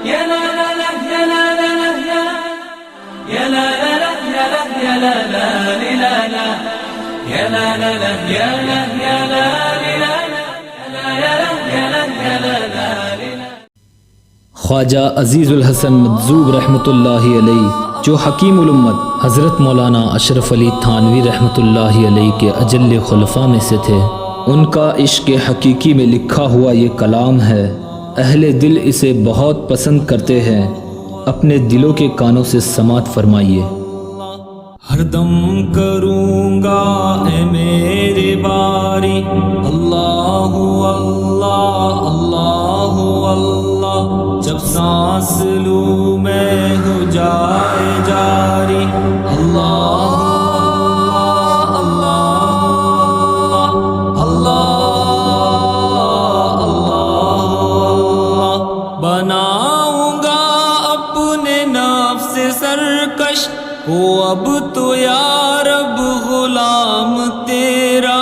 يا لا لا لا يا لا لا لا يا لا لا لا يا لا لا لا يا لا لا لا يا لا يا لا لا يا لا يا لا خواجہ عزیز الحسن مجذوب رحمۃ اللہ علیہ جو حکیم الامت حضرت مولانا اشرف علی تھانوی رحمۃ اللہ علیہ کے اجل خلفاء میں سے تھے، ان کا عشق حقیقی میں لکھا ہوا یہ کلام ہے۔ اہل دل اسے بہت پسند کرتے ہیں، اپنے دلوں کے کانوں سے سماعت فرمائیے۔ ہر دم کروں گا اے میرے باری اللہ اللہ اللہ اللہ، جب سانس لوں میں ہو جائے جاری اللہ اللہ اللہ اللہ، بناؤں گا اپنے نفس سے سرکش کو اب تو یا رب غلام تیرا،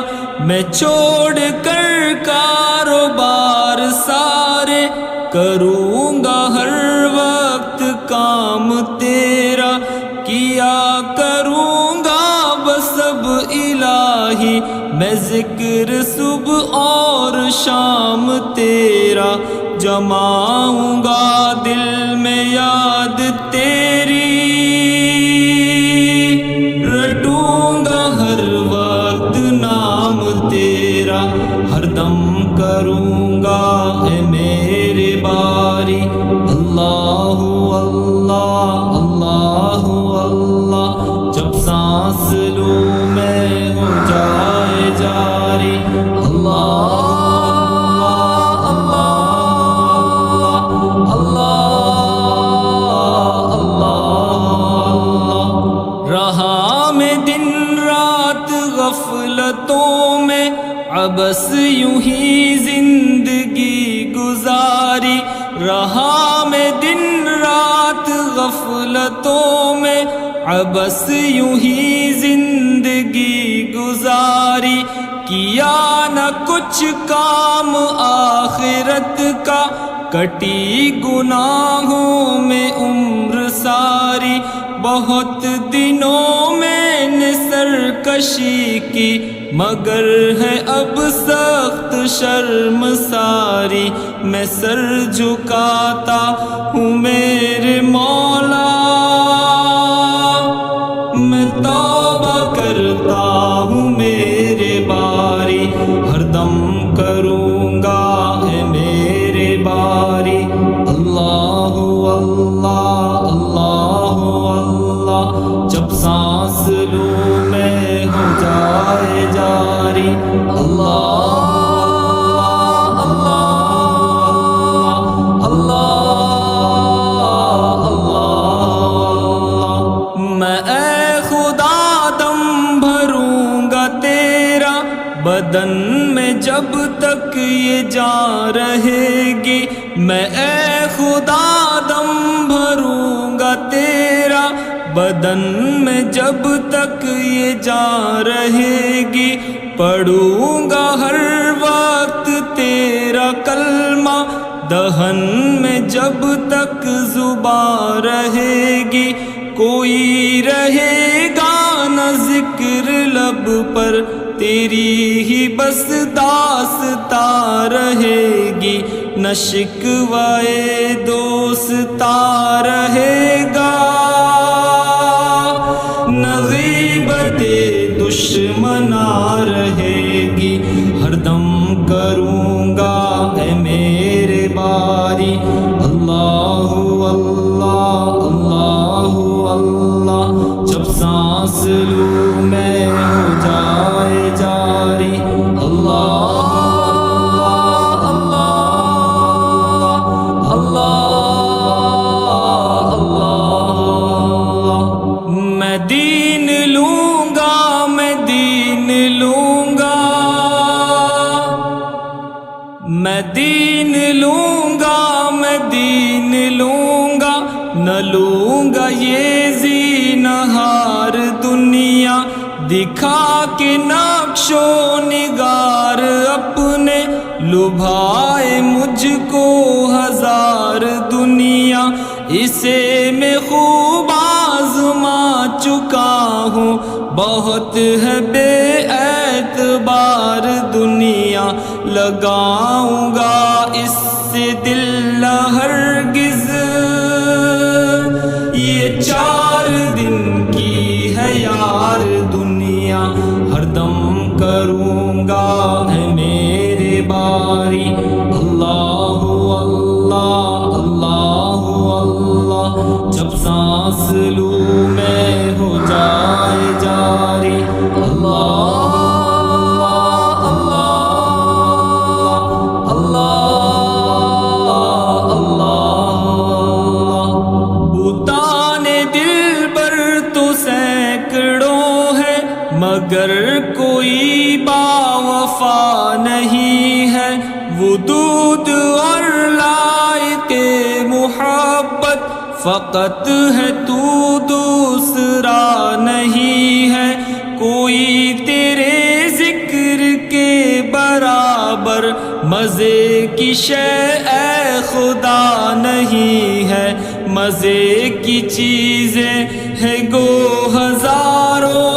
میں چھوڑ کر کاروبار سارے کروں گا ہر وقت کام تیرا، کیا کروں گا بس اب الہی میں ذکر صبح اور شام تیرا، جماؤں گا دل میں یاد تیری، رٹوں گا ہر وقت نام تیرا، ہر دم کروں گا اے میرے باری اللہ اللہ اللہ اللہ، جب سانس لوں میں ہو جائے جاری اللہ غفلتوں میں عبث یوں ہی زندگی گزاری، رہا میں دن رات غفلتوں میں عبث یوں ہی زندگی گزاری، کیا نہ کچھ کام آخرت کا، کٹی گناہوں میں عمر ساری، بہت دنوں میں نے سرکشی کی مگر ہے اب سخت شرم ساری، میں سر جھکاتا ہوں میرے مولا، میں توبہ کرتا ہوں میرے باری، ہر دم کروں گا اے میرے باری اللہ اللہ اللہ اللہ، جب سانس لوں میں ہو جائے جاری اللہ اللہ اللہ اللہ، میں اے خدا دم بھروں گا تیرا، بدن میں جب تک یہ جان رہے گی، میں اے خدا دم بھروں گا تیرا، بدن میں جب تک یہ جان رہے گی، پڑھوں گا ہر وقت تیرا کلمہ، دہن میں جب تک زبان رہے گی، کوئی رہے گا نہ ذکر لب پر، تیری ہی بس داستاں رہے گی، نہ شکوائے دوستاں رہے گا، نہ غیبت دشمناں رہے گی، ہر دم کروں گا اے میرے باری اللہ اللہ اللہ اللہ، جب سانس لوں میں ہو جائے جاری اللہ میں دین لوں گا میں دین لوں گا، نہ لوں گا یہ زینہار دنیا، دکھا کے نقش و نگار اپنے لبھائے مجھ کو ہزار دنیا، اسے میں خوب آزما چکا ہوں، بہت ہے بے اعتبار دنیا، لگاؤں گا اس سے دل نہ ہرگز، یہ 4 دن کی ہے یار دنیا، ہر دم کروں گا اے میرے باری اللہ اللہ اللہ اللہ، جب سانس لوں میں ہو جائے جاری اللہ مگر کوئی باوفا نہیں ہے، ودود اور لائق محبت فقط ہے، تو دوسرا نہیں ہے، کوئی تیرے ذکر کے برابر مزے کی شے اے خدا نہیں ہے، مزے کی چیزیں ہے گو ہزاروں،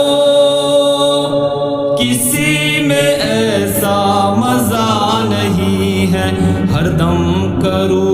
کسی میں ایسا مزہ نہیں ہے، ہر دم کروں